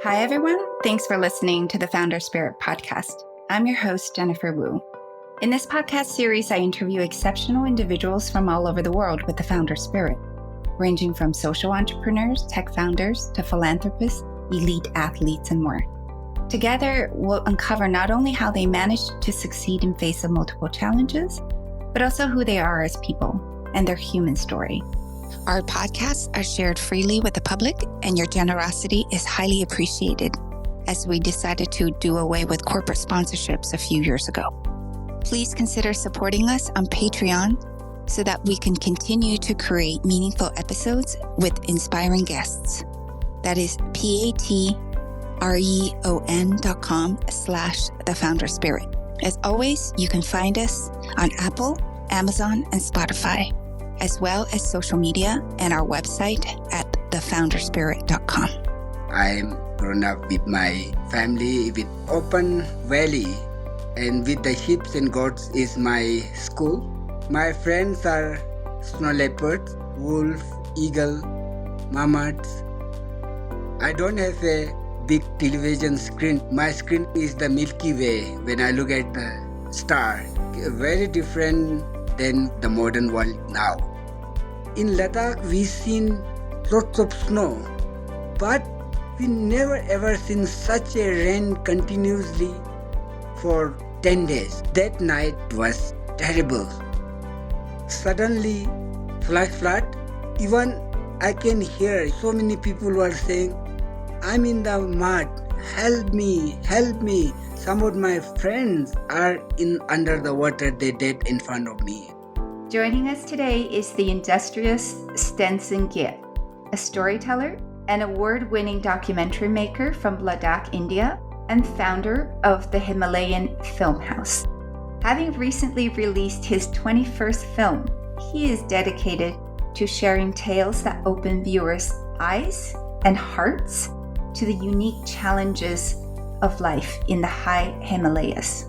Hi, everyone. Thanks for listening to the Founder Spirit podcast. I'm your host, Jennifer Wu. In this podcast series, I interview exceptional individuals from all over the world with the Founder Spirit, ranging from social entrepreneurs, tech founders, to philanthropists, elite athletes, and more. Together, we'll uncover not only how they managed to succeed in face of multiple challenges, but also who they are as people and their human story. Our podcasts are shared freely with the public, and your generosity is highly appreciated, as we decided to do away with corporate sponsorships a few years ago. Please consider supporting us on Patreon so that we can continue to create meaningful episodes with inspiring guests. That is patreon.com/thefounderspirit. As always, you can find us on Apple, Amazon, and Spotify, as well as social media and our website at thefounderspirit.com. I'm grown up with my family with open valley, and with the sheep and goats is my school. My friends are snow leopards, wolf, eagle, mammoths. I don't have a big television screen. My screen is the Milky Way when I look at the star. Very different than the modern world now. In Ladakh, we've seen lots of snow, but we never ever seen such a rain continuously for 10 days. That night was terrible. Suddenly, flash flood. Even I can hear so many people were saying, "I'm in the mud, help me, help me." Some of my friends are under the water, they dead in front of me. Joining us today is the industrious Stanzin Gya, a storyteller and award-winning documentary maker from Ladakh, India, and founder of the Himalayan Film House. Having recently released his 21st film, he is dedicated to sharing tales that open viewers' eyes and hearts to the unique challenges of life in the High Himalayas.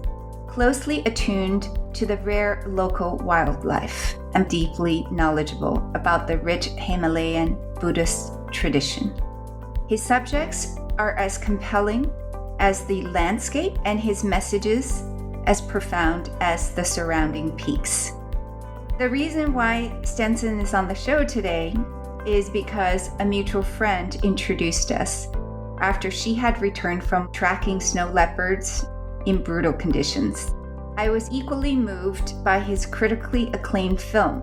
Closely attuned to the rare local wildlife and deeply knowledgeable about the rich Himalayan Buddhist tradition. His subjects are as compelling as the landscape and his messages as profound as the surrounding peaks. The reason why Stanzin is on the show today is because a mutual friend introduced us after she had returned from tracking snow leopards in brutal conditions. I was equally moved by his critically acclaimed film,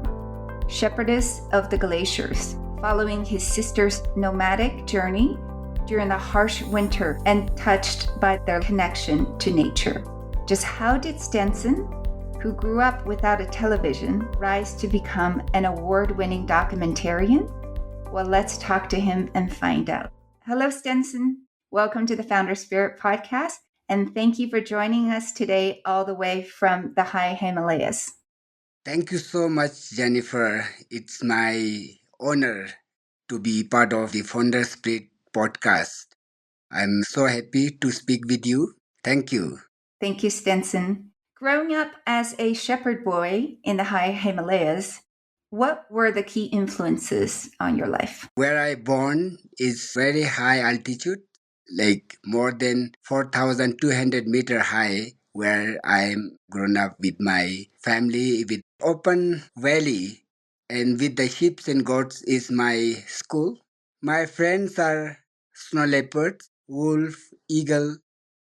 Shepherdess of the Glaciers, following his sister's nomadic journey during the harsh winter and touched by their connection to nature. Just how did Stanzin, who grew up without a television, rise to become an award-winning documentarian? Well, let's talk to him and find out. Hello, Stanzin. Welcome to the Founder Spirit podcast. And thank you for joining us today all the way from the High Himalayas. Thank you so much, Jennifer. It's my honor to be part of the Founder Spirit podcast. I'm so happy to speak with you. Thank you. Thank you, Stanzin. Growing up as a shepherd boy in the High Himalayas, what were the key influences on your life? Where I born is very high altitude, like more than 4,200 meter high, where I'm grown up with my family with open valley, and with the sheep and goats is my school. My friends are snow leopards, wolf, eagle,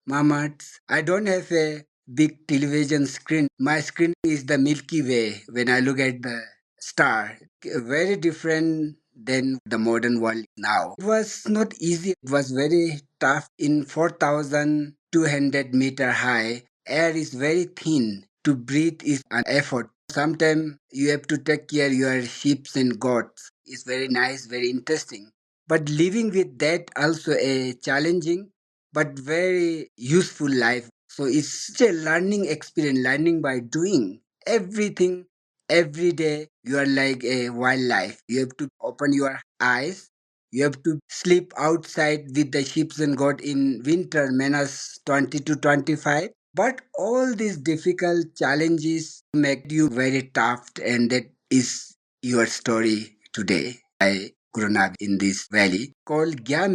mammoths. I don't have a big television screen. My screen is the Milky Way when I look at the star. Very different than the modern world now. It was not easy. It was very tough. In 4,200 meter high, air is very thin. To breathe is an effort. Sometimes you have to take care of your sheep and goats. It's very nice, very interesting. But living with that also a challenging but very useful life. So it's a learning experience, learning by doing everything every day. You are like a wildlife. You have to open your eyes. You have to sleep outside with the sheep and goat in winter, minus 20 to 25. But all these difficult challenges make you very tough, and that is your story today. I grown up in this valley called Gya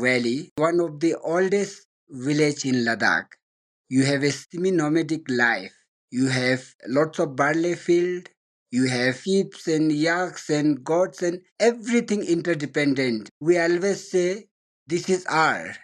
Valley, one of the oldest village in Ladakh. You have a semi-nomadic life. You have lots of barley field. You have sheep and yaks and goats and everything interdependent. We always say, this is our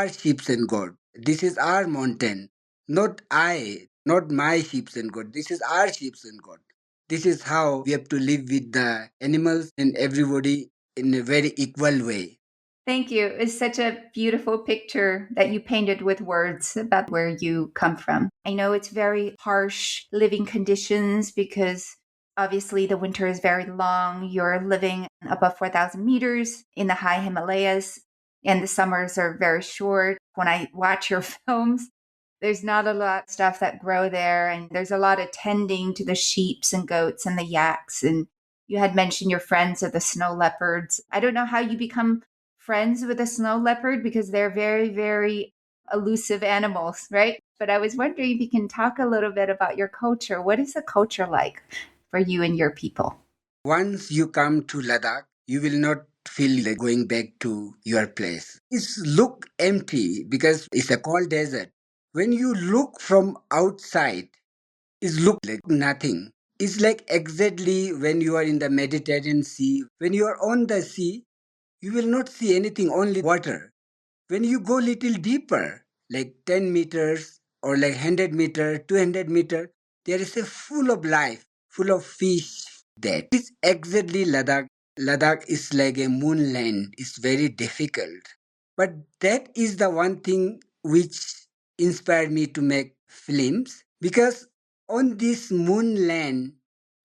sheep and goat. This is our mountain. Not I, not my sheep and goat. This is our sheep and goat. This is how we have to live with the animals and everybody in a very equal way. Thank you. It's such a beautiful picture that you painted with words about where you come from. I know it's very harsh living conditions because obviously the winter is very long. You're living above 4,000 meters in the high Himalayas, and the summers are very short. When I watch your films, there's not a lot of stuff that grow there, and there's a lot of tending to the sheeps and goats and the yaks. And you had mentioned your friends are the snow leopards. I don't know how you become friends with a snow leopard because they're very, very elusive animals, right? But I was wondering if you can talk a little bit about your culture. What is the culture like for you and your people? Once you come to Ladakh, you will not feel like going back to your place. It's look empty because it's a cold desert. When you look from outside, it look like nothing. It's like exactly when you are in the Mediterranean Sea. When you are on the sea, you will not see anything, only water. When you go little deeper, like 10 meters or like 100 meter, 200 meter, there is a full of life, full of fish. That is exactly Ladakh. Ladakh is like a moonland. It's very difficult. But that is the one thing which inspired me to make films because on this moonland,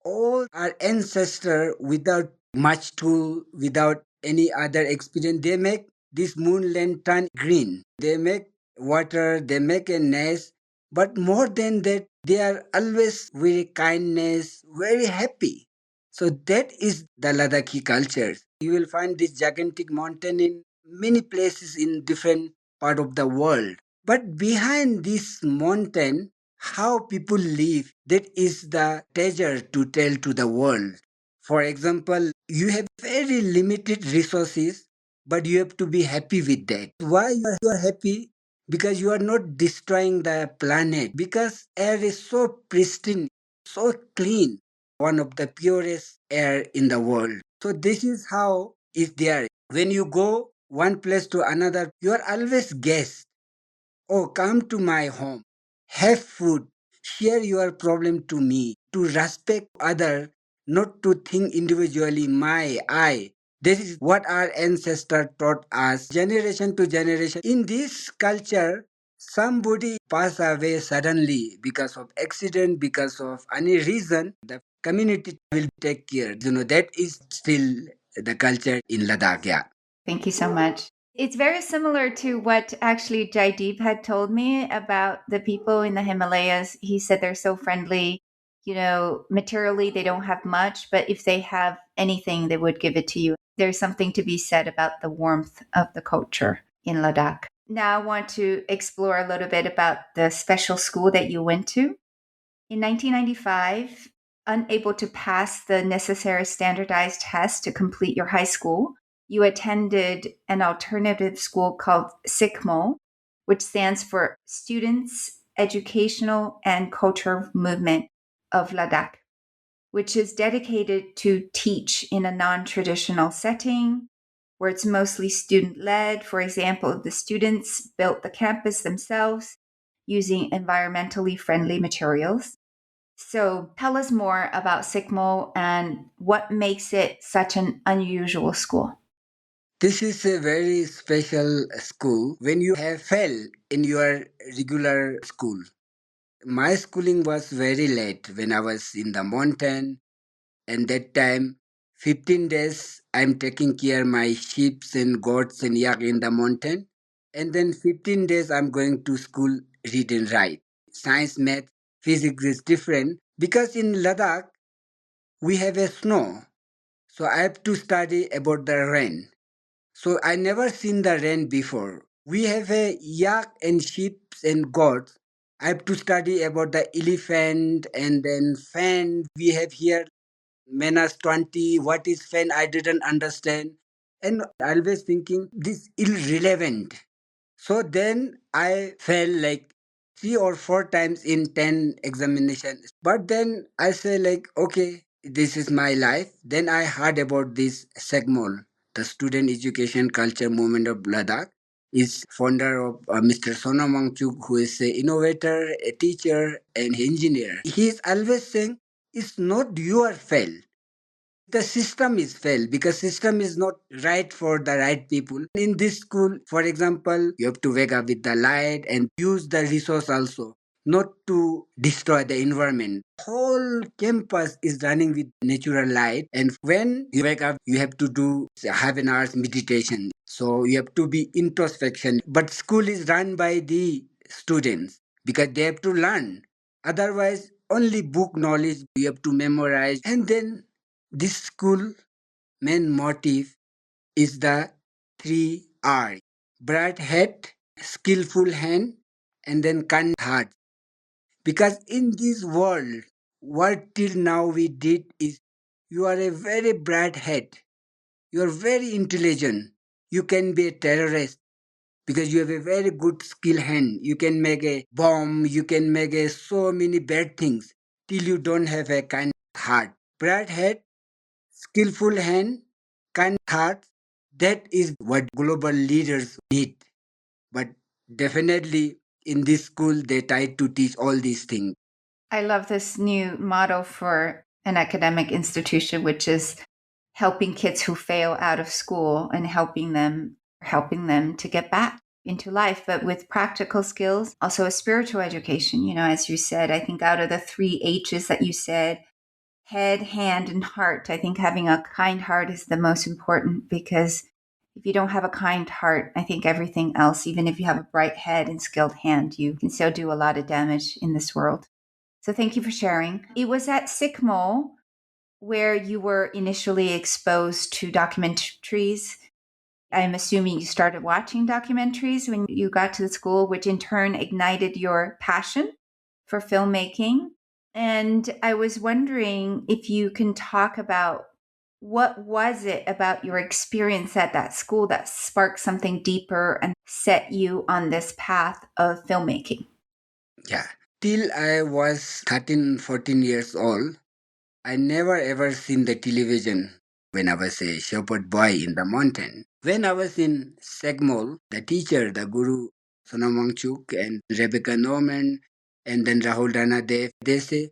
all our ancestors without much tool, without any other experience, they make this moonland turn green. They make water, they make a nest, but more than that, they are always very kindness, very happy. So that is the Ladakhi culture. You will find this gigantic mountain in many places in different part of the world. But behind this mountain, how people live, that is the treasure to tell to the world. For example, you have very limited resources, but you have to be happy with that. Why you are happy? Because you are not destroying the planet. Because air is so pristine, so clean, one of the purest air in the world. So this is how is there. When you go one place to another, you are always guest. Oh, come to my home. Have food. Share your problem to me. To respect other, not to think individually, my, I. This is what our ancestors taught us generation to generation. In this culture, somebody pass away suddenly because of accident, because of any reason, the community will take care. That is still the culture in Ladakh. Yeah. Thank you so much. It's very similar to what actually Jaideep had told me about the people in the Himalayas. He said they're so friendly. Materially, they don't have much, but if they have anything, they would give it to you. There's something to be said about the warmth of the culture in Ladakh. Now, I want to explore a little bit about the special school that you went to. In 1995, unable to pass the necessary standardized test to complete your high school, you attended an alternative school called SICMO, which stands for Students' Educational and Cultural Movement of Ladakh, which is dedicated to teach in a non-traditional setting where it's mostly student-led. For example, the students built the campus themselves using environmentally friendly materials. So tell us more about SICMO and what makes it such an unusual school. This is a very special school when you have failed in your regular school. My schooling was very late when I was in the mountain, and that time 15 days I'm taking care my sheep and goats and yak in the mountain, and then 15 days I'm going to school read and write. Science, math, physics is different because in Ladakh we have a snow, so I have to study about the rain. So I never seen the rain before. We have a yak and sheep and goats. I have to study about the elephant and then fan we have here. minus 20, what is fen, I didn't understand. And always thinking this irrelevant. So then I fell like 3 or 4 times in 10 examinations. But then I say like, okay, this is my life. Then I heard about this SEGMOL, the Student Education Culture Movement of Ladakh. Is founder of Mr. Sonam Wangchuk, who is an innovator, a teacher, and engineer. He is always saying, it's not your fail, the system is failed because system is not right for the right people. In this school, for example, you have to wake up with the light and use the resource also, not to destroy the environment. Whole campus is running with natural light, and when you wake up you have to do half an hour's meditation, so you have to be introspection. But school is run by the students because they have to learn. Otherwise, only book knowledge you have to memorize. And then this school main motive is the 3 R: bright head, skillful hand, and then kind heart. Because in this world, what till now we did is, you are a very bright head, you are very intelligent, you can be a terrorist because you have a very good skill hand. You can make a bomb, you can make so many bad things till you don't have a kind heart. Bright head, skillful hand, kind heart, that is what global leaders need. But definitely in this school, they try to teach all these things. I love this new motto for an academic institution, which is helping kids who fail out of school and helping them to get back into life, but with practical skills, also a spiritual education. As you said, I think out of the 3 H's that you said, head, hand, and heart, I think having a kind heart is the most important, because if you don't have a kind heart, I think everything else, even if you have a bright head and skilled hand, you can still do a lot of damage in this world. So thank you for sharing. It was at Sikmol where you were initially exposed to documentaries. I'm assuming you started watching documentaries when you got to the school, which in turn ignited your passion for filmmaking. And I was wondering if you can talk about, what was it about your experience at that school that sparked something deeper and set you on this path of filmmaking? Yeah. Till I was 13, 14 years old, I never ever seen the television when I was a shepherd boy in the mountain. When I was in Segmol, the teacher, the guru, Sonam Wangchuk and Rebecca Norman, and then Rahul Ranadev, they say,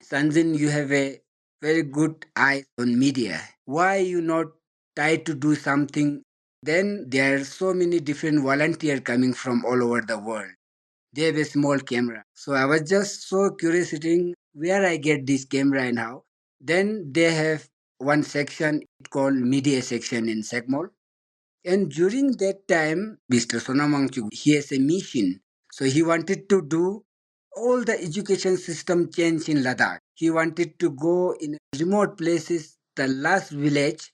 Sanjin, you have a very good eye on media. Why you not try to do something? Then there are so many different volunteers coming from all over the world. They have a small camera. So I was just so curious sitting where I get this camera and how. Then they have one section called media section in Segmol. And during that time, Mr. Sonamangchuk, he has a mission. So he wanted to do all the education system change in Ladakh. He wanted to go in remote places, the last village,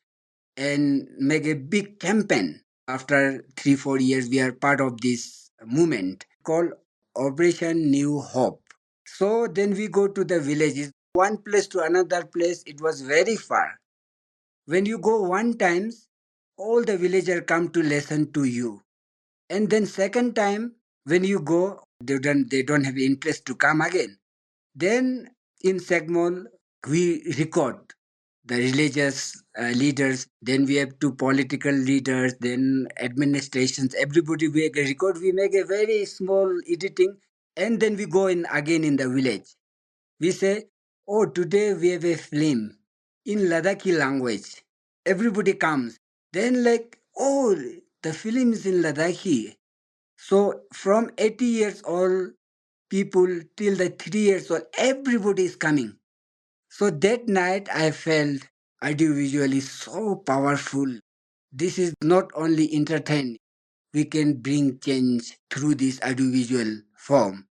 and make a big campaign. After 3 4 years, we are part of this movement called Operation New Hope. So then we go to the villages, one place to another place. It was very far. When you go one time, all the villagers come to listen to you. And then second time, when you go, they don't have interest to come again. Then in Segmol, we record the religious leaders, then we have two political leaders, then administrations, everybody we record, we make a very small editing, and then we go in again in the village. We say, oh, today we have a film in Ladakhi language. Everybody comes. Then like, oh, the film is in Ladakhi. So from 80 years old people till the 3 years old, everybody is coming. So that night I felt audiovisual is so powerful. This is not only entertaining, we can bring change through this audiovisual form.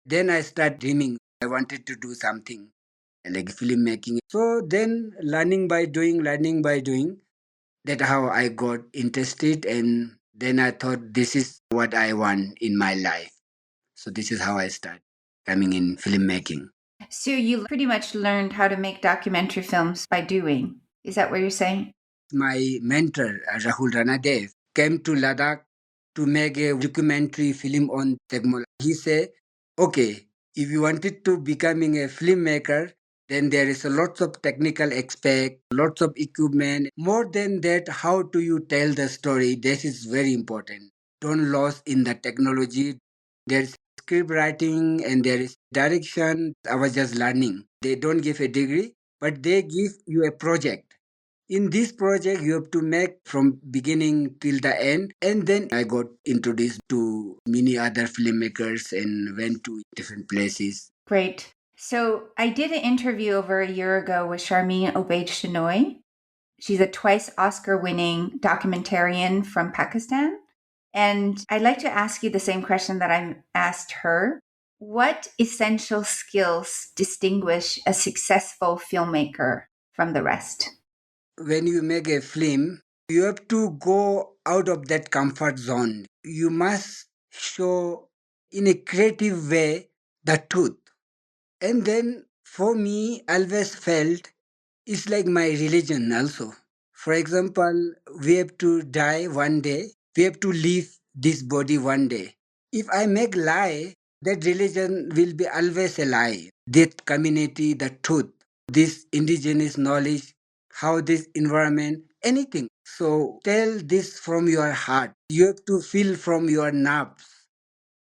Then I start dreaming. I wanted to do something like filmmaking. So then learning by doing, that how I got interested, and then I thought this is what I want in my life. So this is how I start coming in filmmaking. So you pretty much learned how to make documentary films by doing. Is that what you're saying? My mentor, Rahul Ranadev, came to Ladakh to make a documentary film on Tegmol. He said, okay, if you wanted to becoming a filmmaker, then there is a lots of technical aspect, lots of equipment. More than that, how do you tell the story? This is very important. Don't lose in the technology. There's script writing and there is direction. I was just learning. They don't give a degree, but they give you a project. In this project you have to make from beginning till the end, and then I got introduced to many other filmmakers and went to different places. Great. So I did an interview over a year ago with Charmine Obaid Chinoy. She's a twice Oscar winning documentarian from Pakistan. And I'd like to ask you the same question that I asked her. What essential skills distinguish a successful filmmaker from the rest? When you make a film, you have to go out of that comfort zone. You must show in a creative way the truth. And then for me, I always felt it's like my religion also. For example, we have to die one day. We have to leave this body one day. If I make lie, that religion will be always a lie. That community, the truth, this indigenous knowledge, how this environment, anything. So tell this from your heart. You have to feel from your nerves,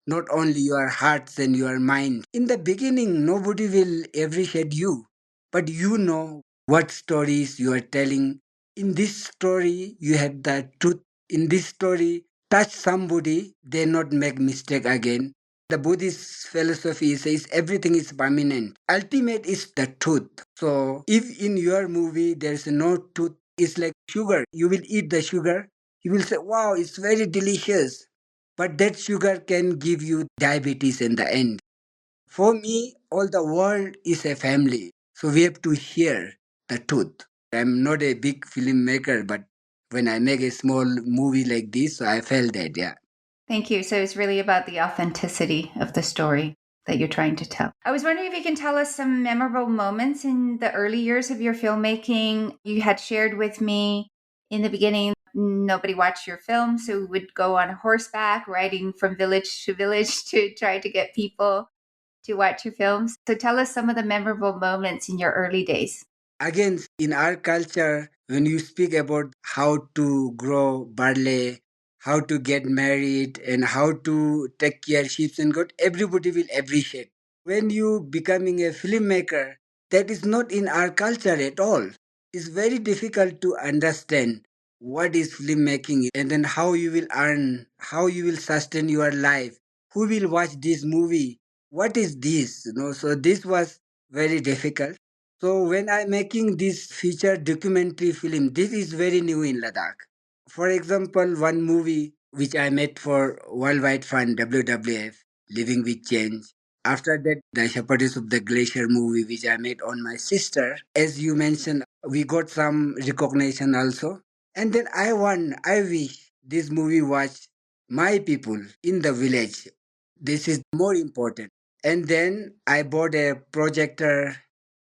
not only your hearts and your mind. In the beginning, nobody will appreciate you, but you know what stories you are telling. In this story, you have the truth. In this story, touch somebody, they not make mistake again. The Buddhist philosophy says everything is permanent. Ultimate is the truth. So if in your movie there is no truth, it's like sugar. You will eat the sugar. You will say, wow, it's very delicious, but that sugar can give you diabetes in the end. For me, all the world is a family. So we have to hear the truth. I'm not a big filmmaker, but when I make a small movie like this, so I felt that, yeah. Thank you. So it's really about the authenticity of the story that you're trying to tell. I was wondering if you can tell us some memorable moments in the early years of your filmmaking. You had shared with me in the beginning, nobody watched your film, so we would go on horseback, riding from village to village to try to get people to watch your films. So tell us some of the memorable moments in your early days. Again, in our culture, when you speak about how to grow barley, how to get married, and how to take care sheep and goat, everybody will appreciate. When you becoming a filmmaker, that is not in our culture at all. It's very difficult to understand what is filmmaking and then how you will earn, how you will sustain your life, who will watch this movie, what is this, so this was very difficult. So when I'm making this feature documentary film, this is very new in Ladakh. For example, one movie which I made for Worldwide Fund WWF, Living with Change. After that, the Shepherdess of the Glacier movie which I made on my sister. As you mentioned, we got some recognition also. And then I wish this movie was my people in the village. This is more important. And then I bought a projector.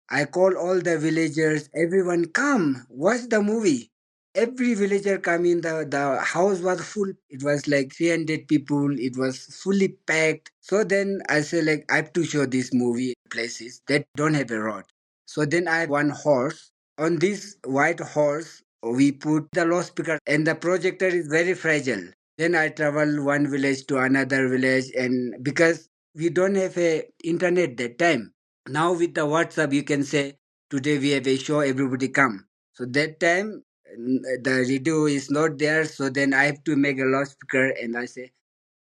I call all the villagers, everyone come, watch the movie. Every villager come in, the house was full. It was like 300 people. It was fully packed. So then I say like, I have to show this movie places that don't have a road. So then I have one horse. On this white horse, we put the loudspeaker and the projector is very fragile. Then I travel one village to another village, and because we don't have a internet that time, now with the WhatsApp, you can say, today we have a show, everybody come. So that time, the radio is not there. So then I have to make a loudspeaker and I say,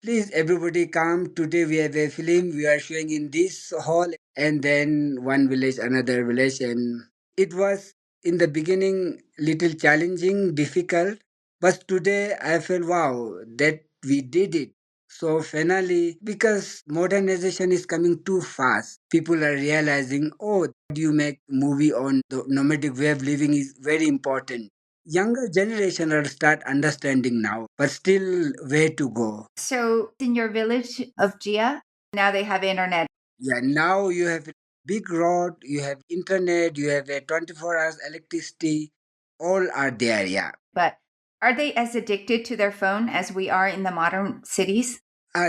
please everybody come. Today we have a film. We are showing in this hall. And then one village, another village. And it was in the beginning little challenging, difficult. But today I feel, wow, that we did it. So finally, because modernization is coming too fast, people are realizing, oh, you make movie on the nomadic way of living is very important. Younger generation are start understanding now, but still way to go. So in your village of Gia, now they have internet. Yeah, now you have big road, you have internet, you have a 24 hours electricity, all are there, yeah. But are they as addicted to their phone as we are in the modern cities?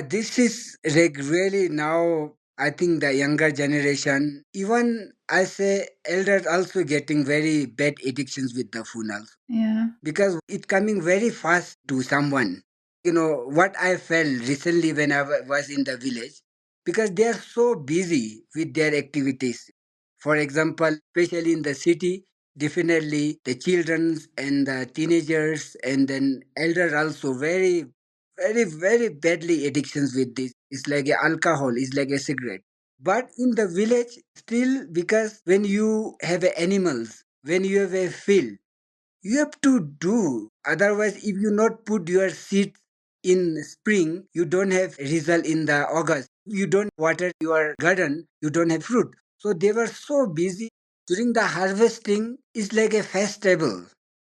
This is like really now, I think the younger generation, even I say elders also getting very bad addictions with the phone also. Yeah. Because it coming very fast to someone. You know, what I felt recently when I was in the village, because they are so busy with their activities. For example, especially in the city, definitely the children and the teenagers and then elders also very badly addictions with this. It's like a alcohol, it's like a cigarette. But in the village, still because when you have a animals, when you have a field, you have to do. Otherwise, if you not put your seeds in spring, you don't have result in the August. You don't water your garden, you don't have fruit. So they were so busy during the harvesting. It's like a festival.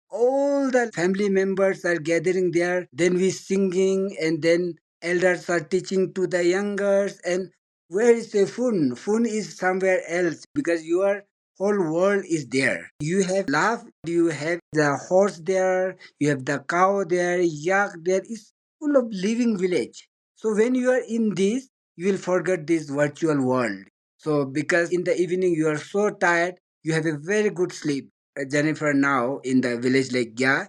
All the family members are gathering there. Then we singing, and then elders are teaching to the youngers. And where is the fun? Fun is somewhere else because your whole world is there. You have laugh, you have the horse there, you have the cow there, yak there. It's full of living village. So when you are in this, you will forget this virtual world. So because in the evening you are so tired, you have a very good sleep. Jennifer now in the village like Gya,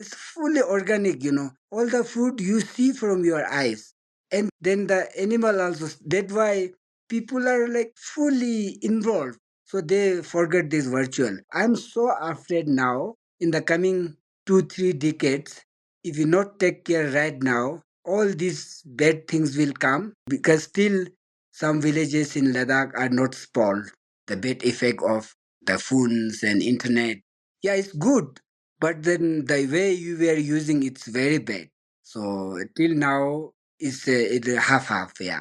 it's fully organic, you know. All the food you see from your eyes. And then the animal also. That's why people are like fully involved. So they forget this virtual. I'm so afraid now in the coming 2-3 decades, if we not take care right now, all these bad things will come because still some villages in Ladakh are not spoiled. The bad effect of the phones and internet. Yeah, it's good, but then the way you were using it's very bad. So till now it's half half. Yeah.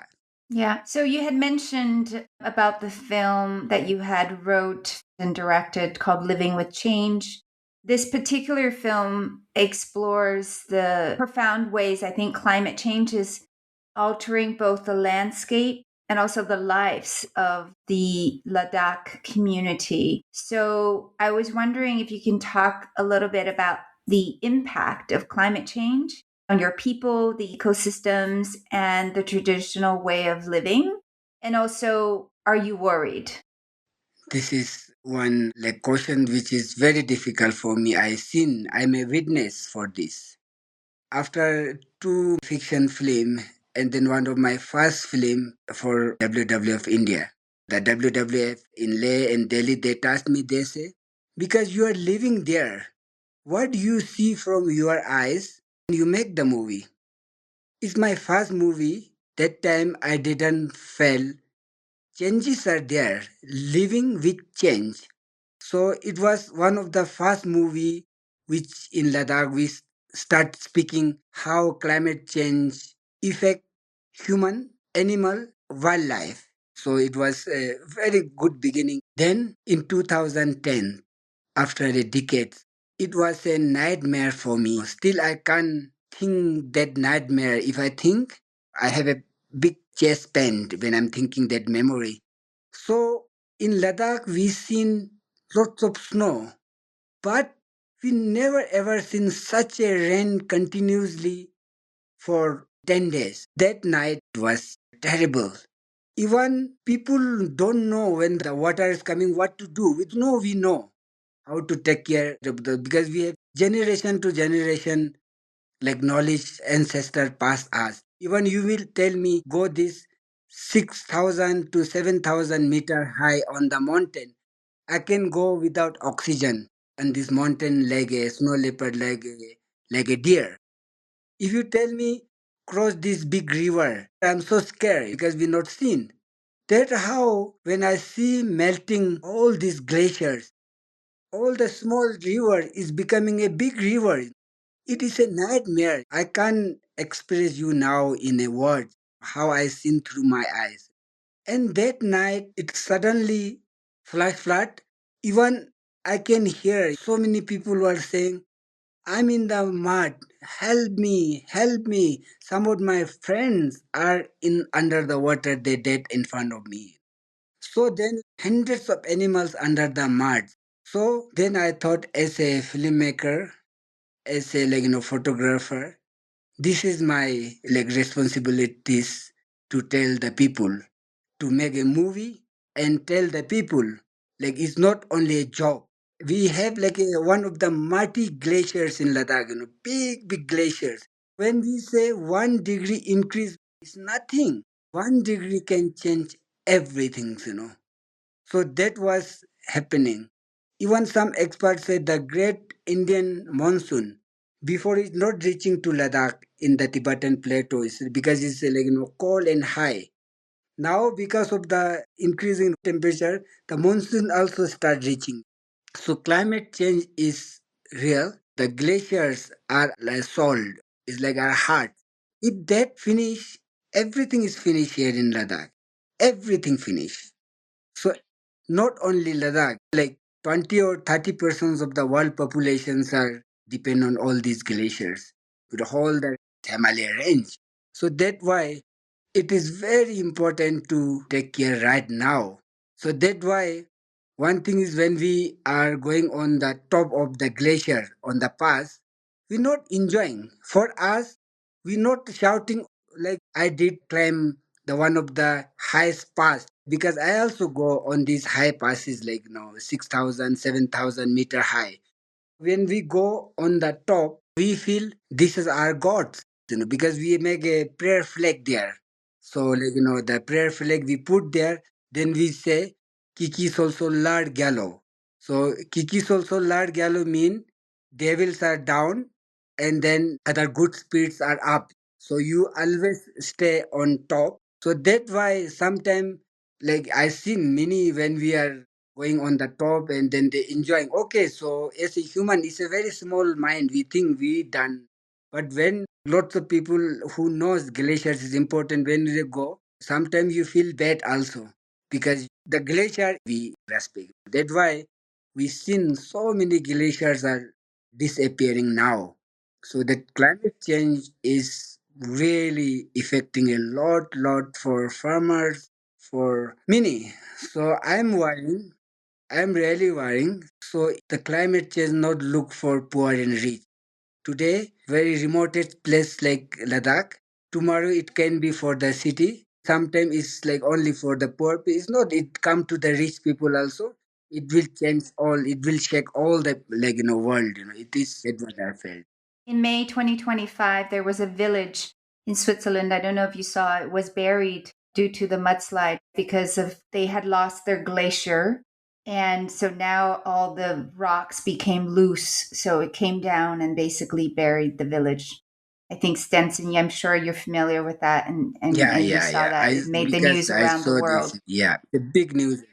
Yeah. So you had mentioned about the film that you had wrote and directed called Living with Change. This particular film explores the profound ways I think climate change is altering both the landscape and also the lives of the Ladakh community. So I was wondering if you can talk a little bit about the impact of climate change on your people, the ecosystems, and the traditional way of living? And also, are you worried? This is one like question which is very difficult for me. I'm a witness for this. After two fiction film and then one of my first film for WWF India. The WWF in Leh and Delhi, they tasked me, they say, because you are living there, what do you see from your eyes when you make the movie? It's my first movie. That time I didn't feel changes are there, living with change. So it was one of the first movie which in Ladakh we start speaking how climate change affect human, animal, wildlife. So it was a very good beginning. Then in 2010, after a decade, it was a nightmare for me. Still, I can't think that nightmare. If I think, I have a big chest pain when I'm thinking that memory. So in Ladakh, we seen lots of snow, but we never ever seen such a rain continuously for 10 days. That night was terrible. Even people don't know when the water is coming, what to do. We know how to take care of the, because we have generation to generation like knowledge ancestor past us. Even you will tell me go this 6,000 to 7,000 meter high on the mountain. I can go without oxygen and this mountain like a snow leopard, like a deer. If you tell me cross this big river, I'm so scared because we not seen. That's how when I see melting all these glaciers, all the small river is becoming a big river. It is a nightmare. I can't express you now in a word how I seen through my eyes. And that night it suddenly flash flood. Even I can hear so many people were saying, I'm in the mud. Help me, help me. Some of my friends are in under the water, they dead in front of me. So then hundreds of animals under the mud. So then I thought, as a filmmaker, as a photographer, this is my responsibilities to tell the people, to make a movie and tell the people, it's not only a job. We have one of the mighty glaciers in Ladakh, big glaciers. When we say 1 degree increase, it's nothing. 1 degree can change everything. So that was happening. Even some experts say the great Indian monsoon, before it's not reaching to Ladakh in the Tibetan plateaus, because it's cold and high. Now, because of the increasing temperature, the monsoon also start reaching. So climate change is real. The glaciers are like salt. It's like our heart. If that finish, everything is finished here in Ladakh. Everything finished. So not only Ladakh, 20 or 30% of the world populations are depend on all these glaciers with the whole the Himalaya range. So that's why it is very important to take care right now. So that's why one thing is when we are going on the top of the glacier on the pass, we're not enjoying. For us, we're not shouting like I did climb the one of the highest pass because I also go on these high passes 6,000, 7,000 meter high. When we go on the top, we feel this is our gods, because we make a prayer flag there. So, the prayer flag we put there, then we say, Kiki also Lard Gallo. So, Kiki also Lard Gallo mean devils are down and then other good spirits are up. So, you always stay on top. So, that's why sometimes, I see many when we are going on the top and then they enjoying. Okay, so as a human, it's a very small mind. We think we done. But when lots of people who knows glaciers is important when they go, sometimes you feel bad also because the glacier we respect. That's why we seen so many glaciers are disappearing now. So the climate change is really affecting a lot for farmers, for many. So I'm really worrying. So the climate change not look for poor and rich. Today, very remote place like Ladakh. Tomorrow it can be for the city. Sometimes it's like only for the poor. It's not. It come to the rich people also. It will change all. It will shake all the world. It is that what I felt. In May 2025, there was a village in Switzerland. I don't know if you saw it, was buried due to the mudslide because of they had lost their glacier. And so now all the rocks became loose. So it came down and basically buried the village. I think Stanzin, I'm sure you're familiar with that and you saw Yeah. that. I It made the because news I around the saw world. this. Yeah, the big news.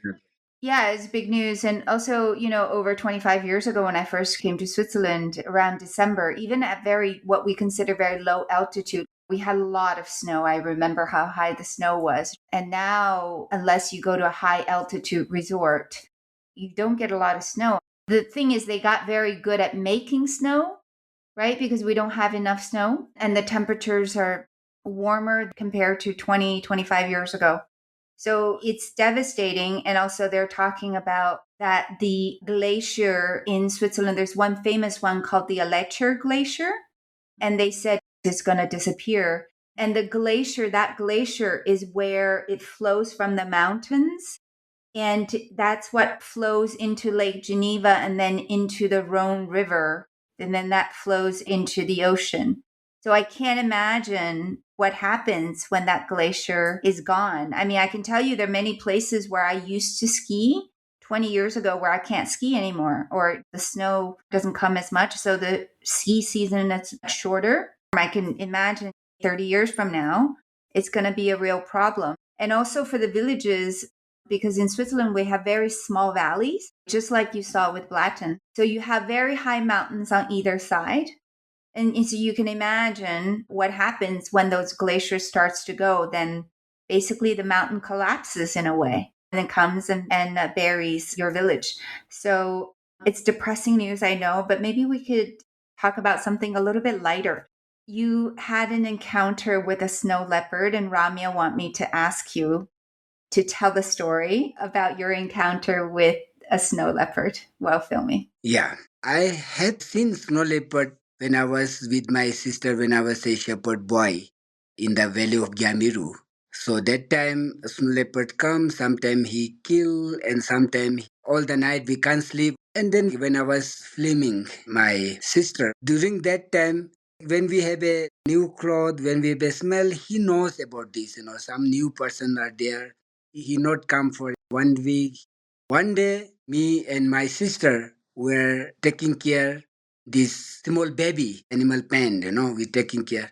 Yeah, it's big news. And also, over 25 years ago when I first came to Switzerland around December, even at what we consider very low altitude, we had a lot of snow. I remember how high the snow was. And now, unless you go to a high altitude resort, you don't get a lot of snow. The thing is, they got very good at making snow, right? Because we don't have enough snow and the temperatures are warmer compared to 20, 25 years ago. So it's devastating. And also, they're talking about that the glacier in Switzerland, there's one famous one called the Aletcher Glacier. And they said it's going to disappear. And that glacier is where it flows from the mountains. And that's what flows into Lake Geneva and then into the Rhone River. And then that flows into the ocean. So I can't imagine what happens when that glacier is gone. I mean, I can tell you there are many places where I used to ski 20 years ago where I can't ski anymore, or the snow doesn't come as much. So the ski season is shorter. I can imagine 30 years from now, it's going to be a real problem. And also for the villages, because in Switzerland we have very small valleys, just like you saw with Blatten. So you have very high mountains on either side. And so you can imagine what happens when those glaciers starts to go, then basically the mountain collapses in a way and then comes and buries your village. So it's depressing news, I know, but maybe we could talk about something a little bit lighter. You had an encounter with a snow leopard, and Ramya want me to ask you, to tell the story about your encounter with a snow leopard while filming. Yeah, I had seen snow leopard when I was with my sister when I was a shepherd boy in the valley of Gyamiru. So that time a snow leopard comes, sometime he kill and sometime all the night we can't sleep. And then when I was filming my sister, during that time when we have a new cloth, when we have a smell, he knows about this, some new person are there. He not come for 1 week. One day, me and my sister were taking care this small baby animal pen, we taking care.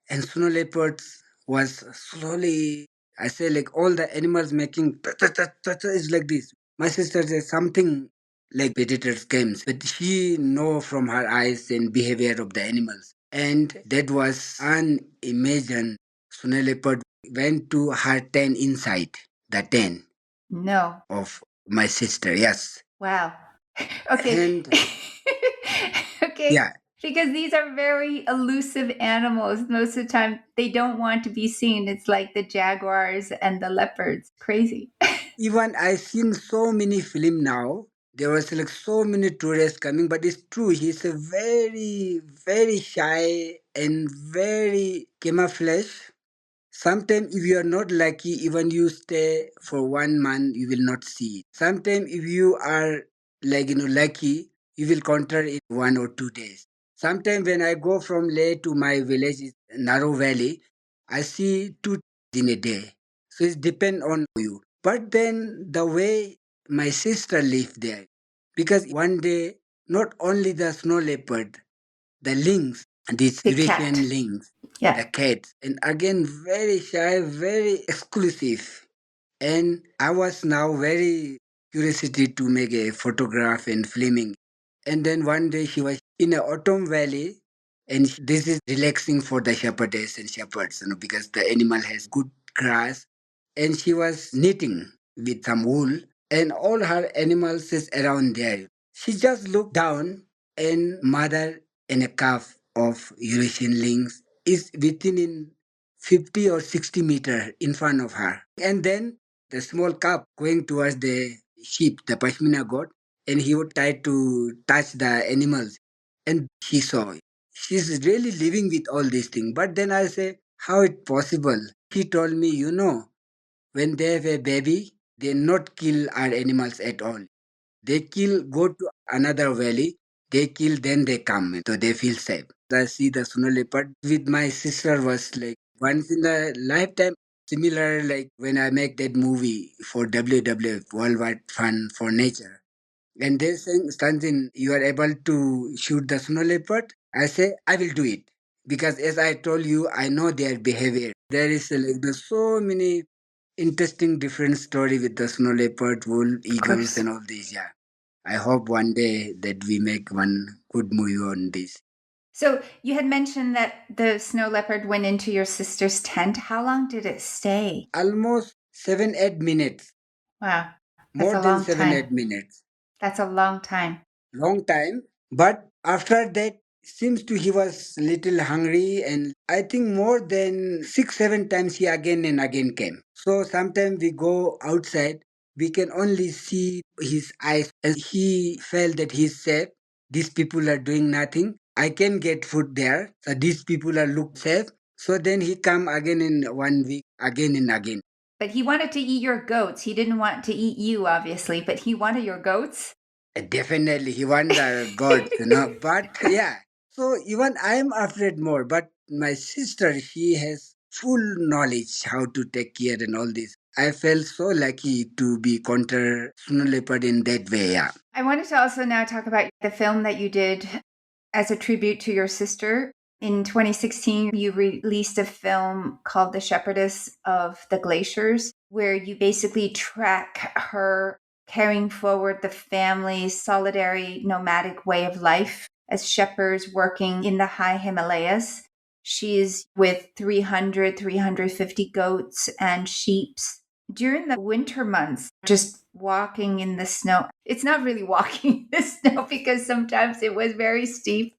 And snow leopards was slowly, I say like all the animals making is like this. My sister says something like predators games, but she know from her eyes and behavior of the animals. And that was unimagined. Snow leopard went to her tent inside the tent No. of my sister, yes. Wow. Okay. And Okay. yeah, Because these are very elusive animals. Most of the time, they don't want to be seen. It's like the jaguars and the leopards. Crazy. even I seen so many film now. There was like so many tourists coming, but it's true. He's a very, very shy and very camouflage. Sometimes if you are not lucky, even you stay for 1 month, you will not see it. Sometimes if you are like lucky, you will encounter it 1 or 2 days. Sometimes when I go from Leh to my village, it's narrow valley, I see two in a day. So it depends on you. But then the way my sister lived there, because one day not only the snow leopard, the lynx, these The cat. Eurasian lynx, Yeah. the cats, and again very shy, very exclusive. And I was now very curiosity to make a photograph and filming. And then one day she was in a autumn valley, and this is relaxing for the shepherdess and shepherds, because the animal has good grass. And she was knitting with some wool, and all her animals is around there. She just looked down, and mother and a calf of Eurasian lynx is within in 50 or 60 meter in front of her. And then the small calf going towards the sheep, the Pashmina goat, and he would try to touch the animals. And she saw it. She's really living with all these things. But then I say, how it possible? He told me, when they have a baby, they not kill our animals at all. They kill, go to another valley, they kill, then they come. So they feel safe. I see the snow leopard with my sister was like once in a lifetime. Similar like when I make that movie for WWF, Worldwide Fund for Nature. And they're saying, Stanzin, you are able to shoot the snow leopard? I say, I will do it. Because as I told you, I know their behavior. There is like there's so many interesting different story with the snow leopard, wolf, Of eagles, course. and all these. Yeah. I hope one day that we make one good movie on this. So you had mentioned that the snow leopard went into your sister's tent. How long did it stay? Almost 7-8 minutes. Wow. That's More a than long seven, time. eight minutes. That's a long time. Long time. But after that, seems to he was little hungry, and I think more than 6-7 times he again and again came. So sometimes we go outside, we can only see his eyes, and he felt that he's safe. These people are doing nothing. I can get food there. So these people are look safe. So then he come again in 1 week, again and again. But he wanted to eat your goats. He didn't want to eat you, obviously, but he wanted your goats. Definitely, he want the gods. But yeah, so even I am afraid more. But my sister, she has full knowledge how to take care and all this. I felt so lucky to be counter snow leopard in that way. Yeah. I wanted to also now talk about the film that you did as a tribute to your sister. In 2016, you released a film called The Shepherdess of the Glaciers, where you basically track her carrying forward the family's solitary nomadic way of life as shepherds working in the High Himalayas. She's with 350 goats and sheep during the winter months, just walking in the snow. It's not really walking in the snow because sometimes it was very steep.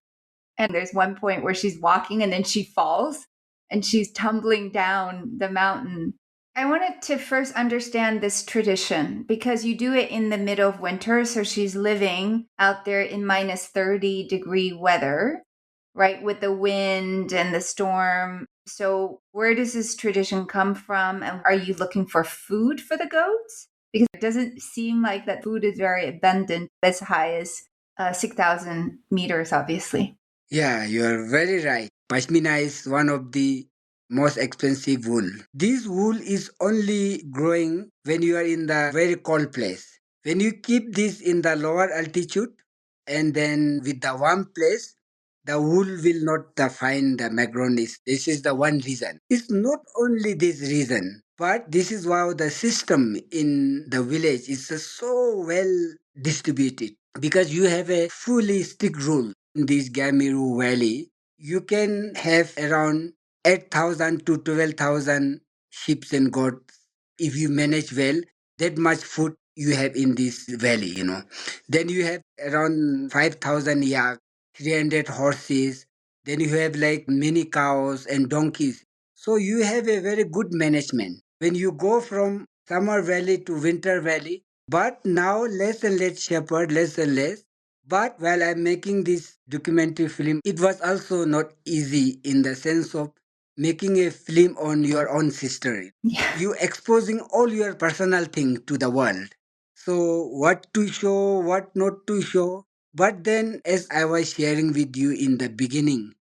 And there's one point where she's walking and then she falls and she's tumbling down the mountain. I wanted to first understand this tradition because you do it in the middle of winter. So she's living out there in minus 30-degree weather, right? With the wind and the storm. So, where does this tradition come from? And are you looking for food for the goats? Because it doesn't seem like that food is very abundant as high as 6,000 meters, obviously. Yeah, you are very right. Pashmina is one of the most expensive wool. This wool is only growing when you are in the very cold place. When you keep this in the lower altitude and then with the warm place, the wool will not find the macronis. This is the one reason. It's not only this reason, but this is why the system in the village is so well distributed because you have a fully strict rule in this Gamiru Valley. You can have around 8,000 to 12,000 sheep and goats if you manage well. That much food you have in this valley. Then you have around 5,000 yak, 300 horses. Then you have like mini cows and donkeys. So you have a very good management. When you go from summer valley to winter valley, but now less and less shepherd, less and less. But while I'm making this documentary film, it was also not easy in the sense of making a film on your own history. Yeah. You exposing all your personal thing to the world. So what to show, what not to show. But then as I was sharing with you in the beginning,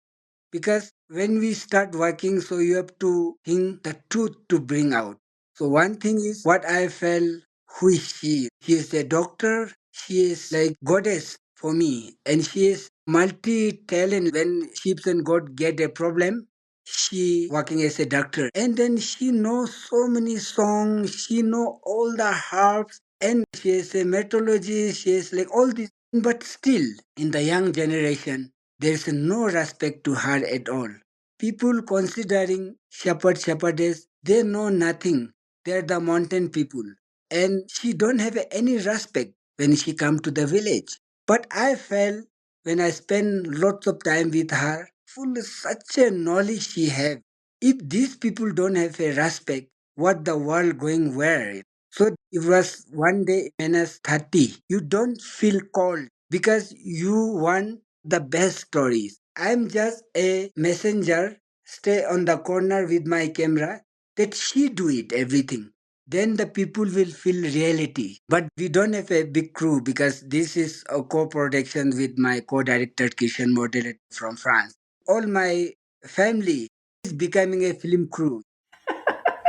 because when we start working, so you have to think the truth to bring out. So one thing is what I felt, who is she? She is a doctor. She is like goddess for me, and she is multi-talent. When sheep and goat get a problem, she working as a doctor, and then she knows so many songs. She know all the harps, and she is a meteorologist. She is like all this, but still in the young generation there is no respect to her at all. People considering shepherdess, they know nothing. They're the mountain people. And she don't have any respect when she come to the village. But I felt when I spend lots of time with her, full of such a knowledge she have. If these people don't have a respect, what the world going where? So it was one day minus 30. You don't feel cold because you want the best stories. I'm just a messenger, stay on the corner with my camera, that she do it everything. Then the people will feel reality. But we don't have a big crew because this is a co-production with my co-director Kishan Model from France. All my family is becoming a film crew.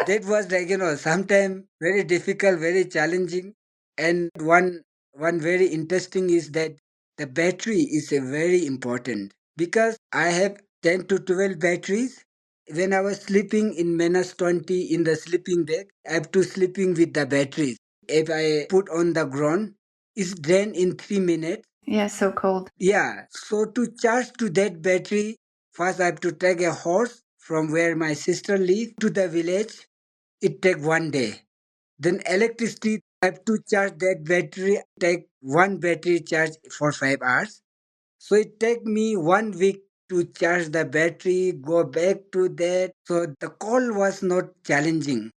That was like sometimes very difficult, very challenging. And one very interesting is that the battery is a very important because I have 10 to 12 batteries. When I was sleeping in minus 20 in the sleeping bag, I have to sleeping with the batteries. If I put on the ground, it's drained in 3 minutes. Yeah, so cold. Yeah, so to charge to that battery, first I have to take a horse from where my sister lives to the village. It take one day. Then electricity, I have to charge that battery. Take one battery charge for 5 hours. So it take me 1 week to charge the battery, go back to that. So the call was not challenging.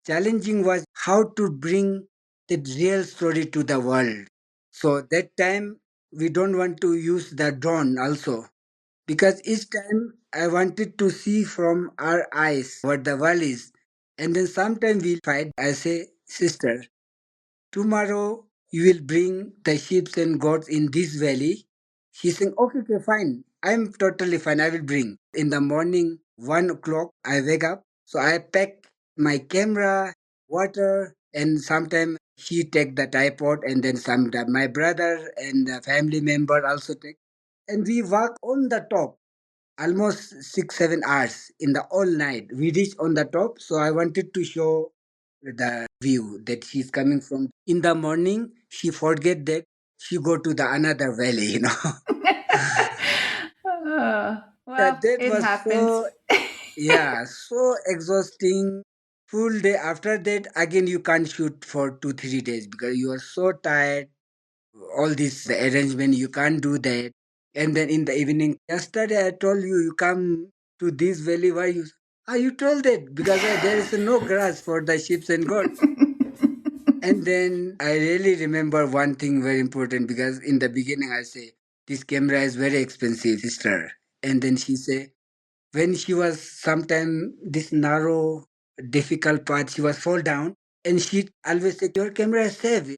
Challenging was how to bring the real story to the world. So that time we don't want to use the drone also because each time I wanted to see from our eyes what the world is. And then sometime we fight. I say, sister, tomorrow you will bring the sheep and goats in this valley. She's saying, okay, okay, fine. I'm totally fine. I will bring. In the morning, 1 o'clock, I wake up. So I pack my camera, water, and sometime she take the tripod, and then my brother and the family member also take. And we walk on the top almost 6 7 hours in the all night. We reached on the top, so I wanted to show the view that she's coming from. In the morning, she forget that she go to the another valley. Yeah, Well, that it was happens. so, yeah, so exhausting. Full day after that, again you can't shoot for 2 3 days because you are so tired. All this the arrangement you can't do that. And then in the evening, yesterday I told you you come to this valley. Why you? Ah, you told it because there is no grass for the sheep and goats. And then I really remember one thing very important because in the beginning I say, this camera is very expensive, sister. And then she say, when she was sometime this narrow, difficult path, she was fall down and she always say, your camera is safe.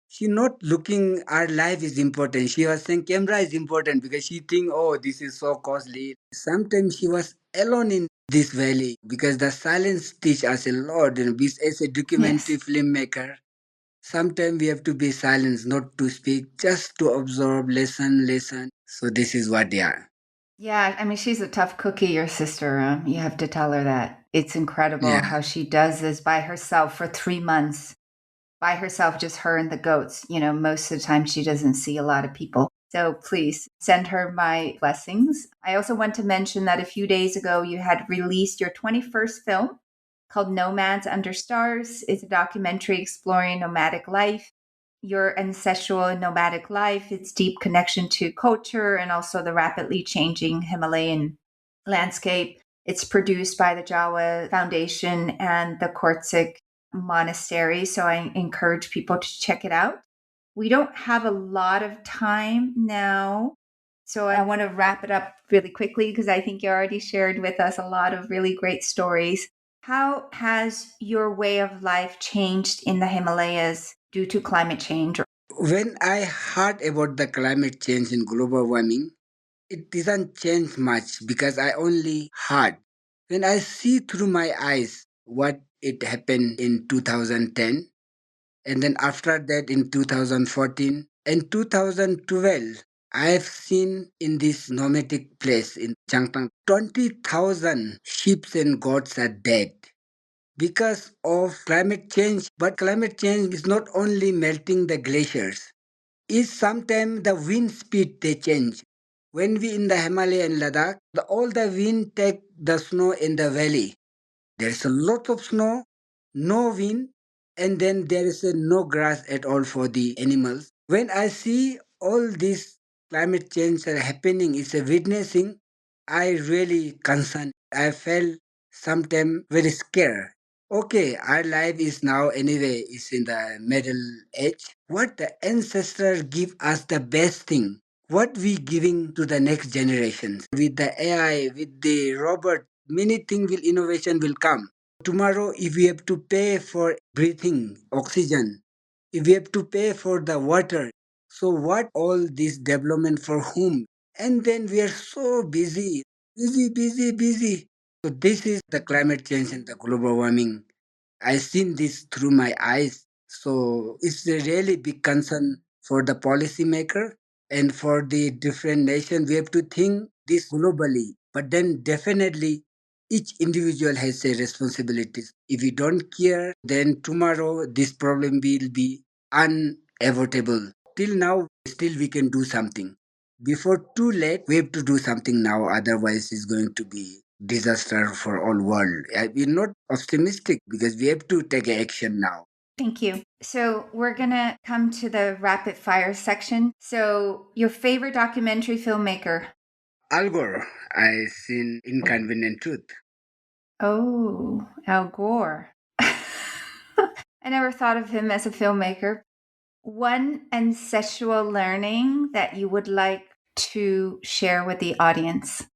She not looking our life is important. She was saying camera is important because she think, oh, this is so costly. Sometimes she was alone in this valley because the silence teach us a lot. And we as a documentary Yes. filmmaker, sometimes we have to be silent, not to speak, just to observe, listen, listen. So this is what they are. Yeah, I mean, she's a tough cookie, your sister. You have to tell her that. It's incredible Yeah. how she does this by herself for 3 months, by herself, just her and the goats. Most of the time she doesn't see a lot of people. So please send her my blessings. I also want to mention that a few days ago you had released your 21st film called Nomads Under Stars. It's a documentary exploring nomadic life, your ancestral and nomadic life, its deep connection to culture, and also the rapidly changing Himalayan landscape. It's produced by the Jawa Foundation and the Kortsik Monastery. So I encourage people to check it out. We don't have a lot of time now. So I want to wrap it up really quickly because I think you already shared with us a lot of really great stories. How has your way of life changed in the Himalayas due to climate change? When I heard about the climate change and global warming, it didn't change much because I only heard. When I see through my eyes what it happened in 2010, and then after that in 2014 and 2012, I have seen in this nomadic place in Changtang 20,000 sheep and goats are dead because of climate change. But climate change is not only melting the glaciers, is sometimes the wind speed they change. When we in the Himalaya and Ladakh, all the wind take the snow in the valley. There's a lot of snow, no wind, and then there is no grass at all for the animals. When I see all this climate change are happening, is a witnessing, I really concerned. I felt sometimes very scared. Okay, our life is now anyway is in the middle age. What the ancestors give us the best thing. What we giving to the next generations with the AI, with the robot, many things will innovation will come. Tomorrow, if we have to pay for breathing oxygen, if we have to pay for the water, so what all this development for whom? And then we are so busy, busy, busy, busy. So this is the climate change and the global warming. I seen this through my eyes. So it's a really big concern for the policymaker and for the different nation. We have to think this globally. But then definitely each individual has a responsibility. If we don't care, then tomorrow this problem will be unavoidable. Till now, still we can do something. Before too late, we have to do something now. Otherwise, it's going to be disaster for all world. We're not optimistic because we have to take action now. Thank you. So we're going to come to the rapid fire section. So, your favorite documentary filmmaker? Al Gore, I seen Inconvenient Truth. Oh, Al Gore. I never thought of him as a filmmaker. One ancestral learning that you would like to share with the audience?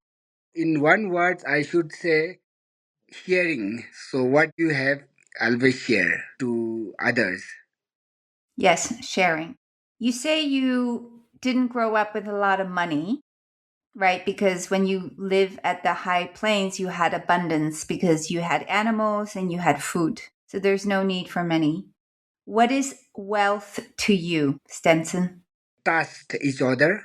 In one word, I should say sharing. So what you have, always share to others. Yes, sharing. You say you didn't grow up with a lot of money, right? Because when you live at the high plains, you had abundance because you had animals and you had food. So there's no need for money. What is wealth to you, Stenson? Trust each other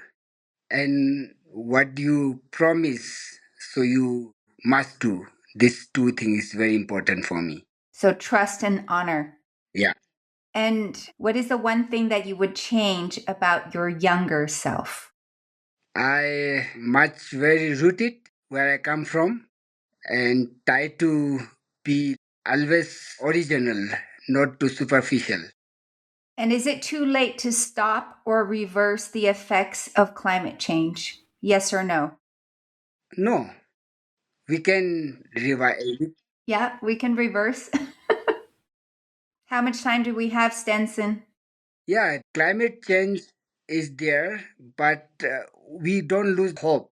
and what you promise, so you must do. These two things is very important for me. So trust and honor. Yeah. And what is the one thing that you would change about your younger self? I much very rooted where I come from and try to be always original, not too superficial. And is it too late to stop or reverse the effects of climate change? Yes or no? No, we can revise. Yeah, we can reverse. How much time do we have, Stenson? Yeah, climate change is there, but we don't lose hope.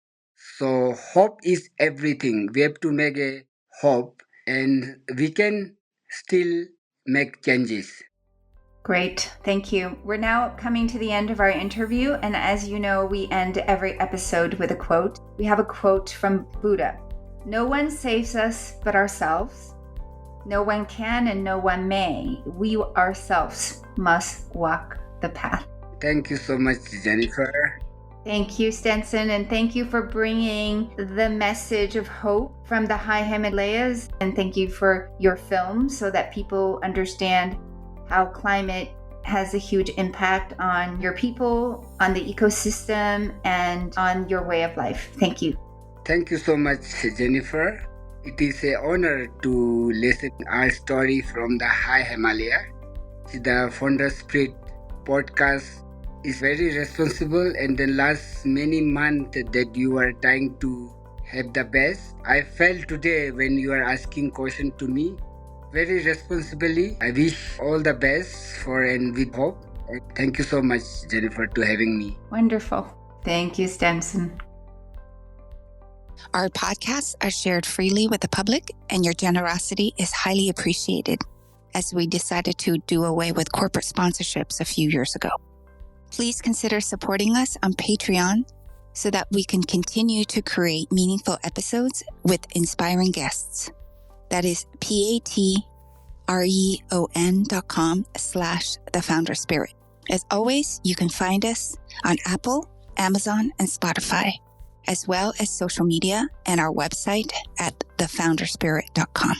So hope is everything. We have to make a hope, and we can still make changes. Great, thank you. We're now coming to the end of our interview, and as you know, we end every episode with a quote. We have a quote from Buddha. No one saves us but ourselves. No one can and no one may. We ourselves must walk the path. Thank you so much, Jennifer. Thank you, Stenson, and thank you for bringing the message of hope from the High Himalayas. And thank you for your film so that people understand how climate has a huge impact on your people, on the ecosystem, and on your way of life. Thank you. Thank you so much, Jennifer. It is an honor to listen our story from the High Himalaya. The Founder Spirit podcast is very responsible, and the last many months that you are trying to have the best. I felt today when you are asking question to me very responsibly. I wish all the best for and with hope. And thank you so much, Jennifer, to having me. Wonderful. Thank you, Stenson. Our podcasts are shared freely with the public, and your generosity is highly appreciated, as we decided to do away with corporate sponsorships a few years ago. Please consider supporting us on Patreon so that we can continue to create meaningful episodes with inspiring guests. That is patreon.com/thefounderspirit. As always, you can find us on Apple, Amazon, and Spotify, as well as social media and our website at thefounderspirit.com.